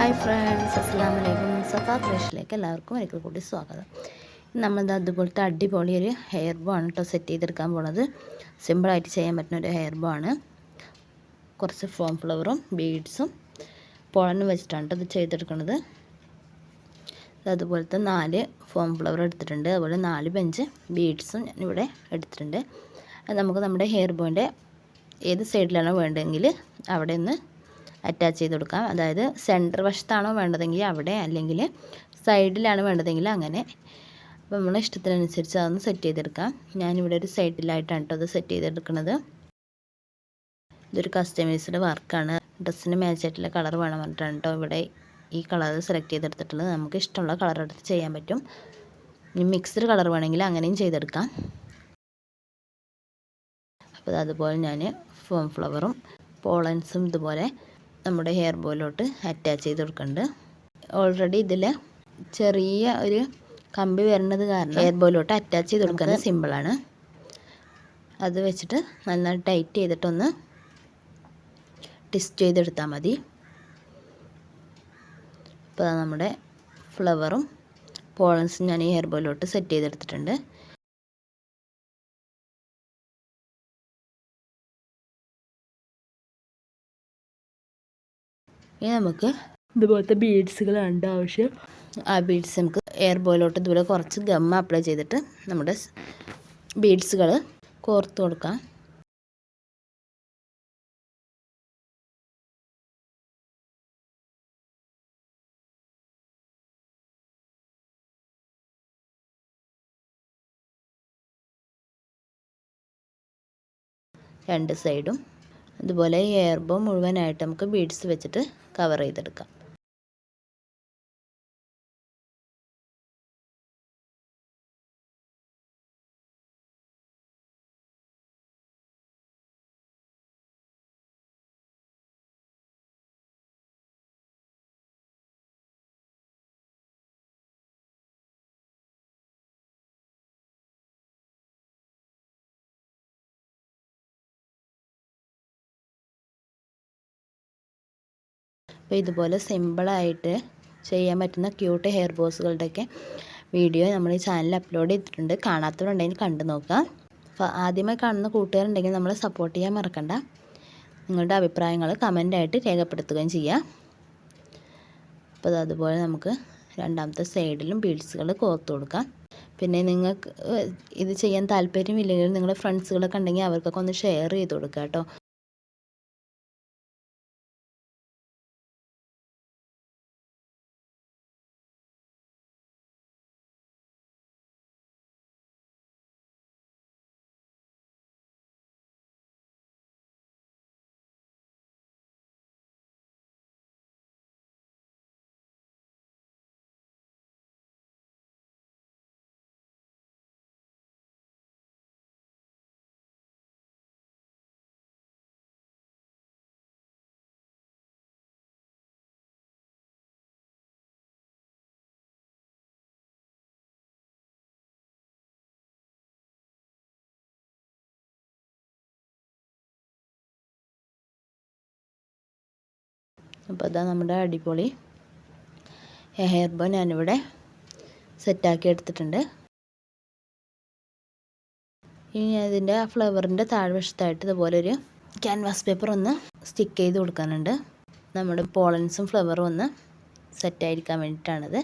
Hi friends, അസ്സലാമു അലൈക്കും. സഫ ക്രഷിലേക്ക് എല്ലാവർക്കും ഒരിക്കൽ കൂടി സ്വാഗതം. നമ്മൾ അതുപോലത്തെ അടിപൊളി ഒരു ഹെയർ ബോ ആണ് കേട്ടോ സെറ്റ് ചെയ്തെടുക്കാൻ പോണത്. സിമ്പിളായിട്ട് ചെയ്യാൻ പറ്റുന്ന ഒരു ഹെയർ ബോ ആണ്. കുറച്ച് ഫോം ഫ്ലവറും ബീഡ്സും പോളനും വെച്ചിട്ടാണ് ഇത് ചെയ്തെടുക്കുന്നത്. അതുപോലത്തെ 4 ഫോം ഫ്ലവർ എടുത്തിട്ടുണ്ട്. അതുപോലെ 4 ബെഞ്ച് ബീഡ്സും ഞാനിവിടെ എടുത്തിട്ടുണ്ട്. അത് നമുക്ക് നമ്മുടെ ഹെയർ ബോൻ്റെ ഏത് സൈഡിലാണോ വേണ്ടതെങ്കിൽ അവിടെ നിന്ന് അറ്റാച്ച് ചെയ്ത് കൊടുക്കാം. അതായത് സെൻറ്റർ വശത്താണോ വേണ്ടതെങ്കിൽ അവിടെ, അല്ലെങ്കിൽ സൈഡിലാണ് വേണ്ടതെങ്കിൽ അങ്ങനെ. അപ്പോൾ നമ്മളെ ഇഷ്ടത്തിനനുസരിച്ച് അതൊന്ന് സെറ്റ് ചെയ്തെടുക്കാം. ഞാനിവിടെ ഒരു സൈഡിലായിട്ടാണ് കേട്ടോ അത് സെറ്റ് ചെയ്തെടുക്കുന്നത്. ഇതൊരു കസ്റ്റമൈസ്ഡ് വർക്കാണ്. ഡ്രസ്സിന് മാച്ചായിട്ടുള്ള കളർ വേണം പറഞ്ഞിട്ടാണ് കേട്ടോ ഇവിടെ ഈ കളർ സെലക്ട് ചെയ്തെടുത്തിട്ടുള്ളത്. നമുക്ക് ഇഷ്ടമുള്ള കളർ എടുത്ത് ചെയ്യാൻ പറ്റും. ഇനി മിക്സ്ഡ് കളർ വേണമെങ്കിൽ അങ്ങനെയും ചെയ്തെടുക്കാം. അപ്പോൾ അതുപോലെ ഞാൻ ഫോം ഫ്ലവറും പോളൻസും ഇതുപോലെ നമ്മുടെ ഹെയർ ബോയിലോട്ട് അറ്റാച്ച് ചെയ്ത് കൊടുക്കുന്നുണ്ട്. ഓൾറെഡി ഇതിൽ ചെറിയ ഒരു കമ്പി വരുന്നത് കാരണം ഹെയർ ബോയിലോട്ട് അറ്റാച്ച് ചെയ്ത് കൊടുക്കുന്നത് സിമ്പിളാണ്. അത് വെച്ചിട്ട് നന്നായി ടൈറ്റ് ചെയ്തിട്ടൊന്ന് ട്വിസ്റ്റ് ചെയ്തെടുത്താൽ മതി. ഇപ്പോൾ നമ്മുടെ ഫ്ലവറും പോളൻസും ഞാൻ ഈ ഹെയർ ബോയിലോട്ട് സെറ്റ് ചെയ്തെടുത്തിട്ടുണ്ട്. ഇനി നമുക്ക് ഇതുപോലത്തെ ബീഡ്സുകളാണ് ആവശ്യം. ആ ബീഡ്സ് നമുക്ക് എയർ ബോയിലോട്ട് ഇതുപോലെ കുറച്ച് ഗം അപ്ലൈ ചെയ്തിട്ട് നമ്മുടെ ബീഡ്സുകൾ കോർത്ത് കൊടുക്കാം. രണ്ട് സൈഡും അതുപോലെ ഹെയർ ബോ മുഴുവനായിട്ട് നമുക്ക് ബീഡ്സ് വെച്ചിട്ട് കവർ ചെയ്തെടുക്കാം. അപ്പോൾ ഇതുപോലെ സിമ്പിളായിട്ട് ചെയ്യാൻ പറ്റുന്ന ക്യൂട്ട് ഹെയർ ബോസുകളുടെയൊക്കെ വീഡിയോ നമ്മൾ ഈ ചാനലിൽ അപ്ലോഡ് ചെയ്തിട്ടുണ്ട്. കാണാത്തവരുണ്ടെങ്കിൽ കണ്ടു നോക്കുക. അപ്പോൾ ആദ്യമായി കാണുന്ന കൂട്ടുകാരുണ്ടെങ്കിൽ നമ്മളെ സപ്പോർട്ട് ചെയ്യാൻ മറക്കണ്ട. നിങ്ങളുടെ അഭിപ്രായങ്ങൾ കമൻ്റായിട്ട് രേഖപ്പെടുത്തുകയും ചെയ്യുക. അപ്പോൾ അതുപോലെ നമുക്ക് രണ്ടാമത്തെ സൈഡിലും ബീഡ്സുകൾ കോർത്ത് കൊടുക്കാം. പിന്നെ നിങ്ങൾക്ക് ഇത് ചെയ്യാൻ താല്പര്യമില്ലെങ്കിൽ നിങ്ങളുടെ ഫ്രണ്ട്സുകളൊക്കെ ഉണ്ടെങ്കിൽ അവർക്കൊക്കെ ഒന്ന് ഷെയർ ചെയ്ത് കൊടുക്കുക കേട്ടോ. അപ്പോൾ അതാ നമ്മുടെ അടിപൊളി ഹെയർ ബോ ഞാനിവിടെ സെറ്റാക്കി എടുത്തിട്ടുണ്ട്. ഇനി അതിൻ്റെ ആ ഫ്ലവറിൻ്റെ താഴ്വശത്തായിട്ട് ഇതുപോലെ ഒരു ക്യാൻവാസ് പേപ്പർ ഒന്ന് സ്റ്റിക്ക് ചെയ്ത് കൊടുക്കാനുണ്ട്. നമ്മുടെ പോളൻസും ഫ്ലവറും ഒന്ന് സെറ്റായിരിക്കാൻ വേണ്ടിയിട്ടാണിത്.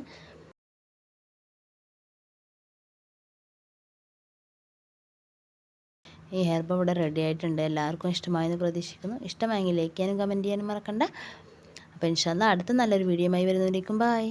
ഈ ഹെയർ ബോ ഇവിടെ റെഡി ആയിട്ടുണ്ട്. എല്ലാവർക്കും ഇഷ്ടമായെന്ന് പ്രതീക്ഷിക്കുന്നു. ഇഷ്ടമായെങ്കിൽ ലൈക്ക് ചെയ്യാനും കമൻറ്റ് ചെയ്യാനും മറക്കണ്ട. അപ്പോൾ ഇൻഷാ അല്ലാഹ് അടുത്ത നല്ലൊരു വീഡിയോയുമായി വരുന്നതിലേക്കും ബൈ.